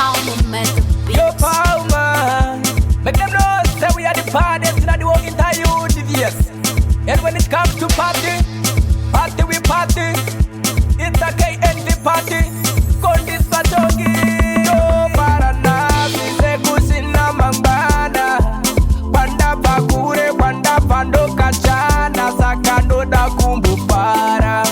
Yo, Palmah. Make them know that we are the parties in the whole entire universe. And when it comes to party we party. It's a KND party. Kondi Satongi. Yo, Paranasi, Sekusina Mambana. Wanda Bakure, Wanda Pando Kachana, Sakando da Kumbofara.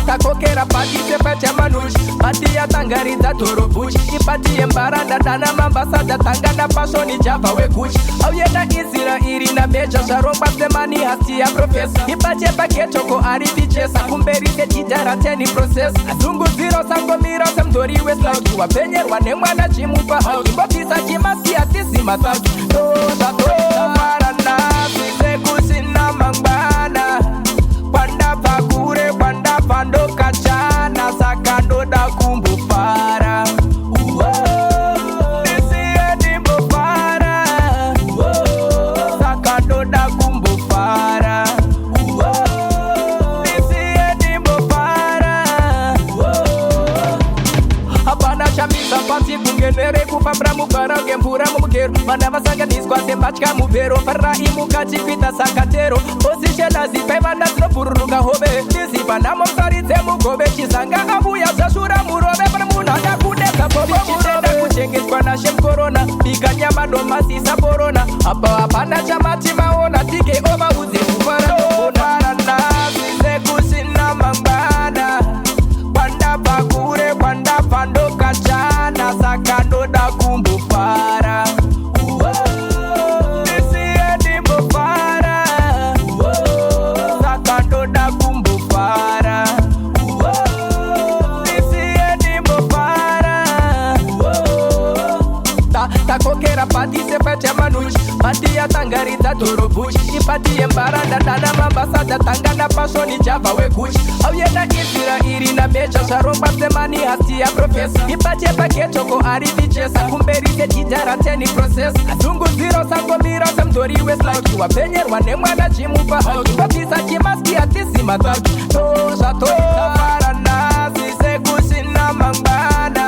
Takokera pati sepete manush pati ya tangarita torobuch ipati embaranda dana mambasa da tangana pasoni java we kuch auyenda izira iri na beja sharomba semani hati ya profesa ipati paketo ko ariti chesa kumberi se jidara teni process azungu zero sango miro semdori we slouch wa penye wane mwana chimupa house mbopisa chimasi atisi matatu toza marana sisekusina mambana Wanda Bakure, Wanda Pando Kachana, Sakando da Kumbofara. Sakando da Kumbofara. Abana chamisa pati kungenere kupabra mubara gempura mubugero manava sanga disco asembatika mubero farra imukati kwita sakatero osishela zipeva ndazino pururuka hobe disipa mosari mugobe chisanga abuya zashura murobe pamunada kudeka bobo chitenda kuchengetwa na shem corona biganyama domasisa borona apa apana chamati maona tike over uze kupara nasi sekusina mambana Wanda Bakure, Wanda Pando Kachana, Sakando da Kumbofara. Sakando da Kumbofara. Takokera pati sepete manush pati ya tangarita torobuch ipati embaranda dana mambasa da tangana pasoni java we kuch auyenda izira iri na beja sharomba semani hati ya profesa ipati paketo ko ariti chesa kumberi se jidara teni process azungu zero sango miro semdori we slouch wa penye wane mwana chimupa house mbopisa chimasi atisi matatu toza paranasi sekusina mambana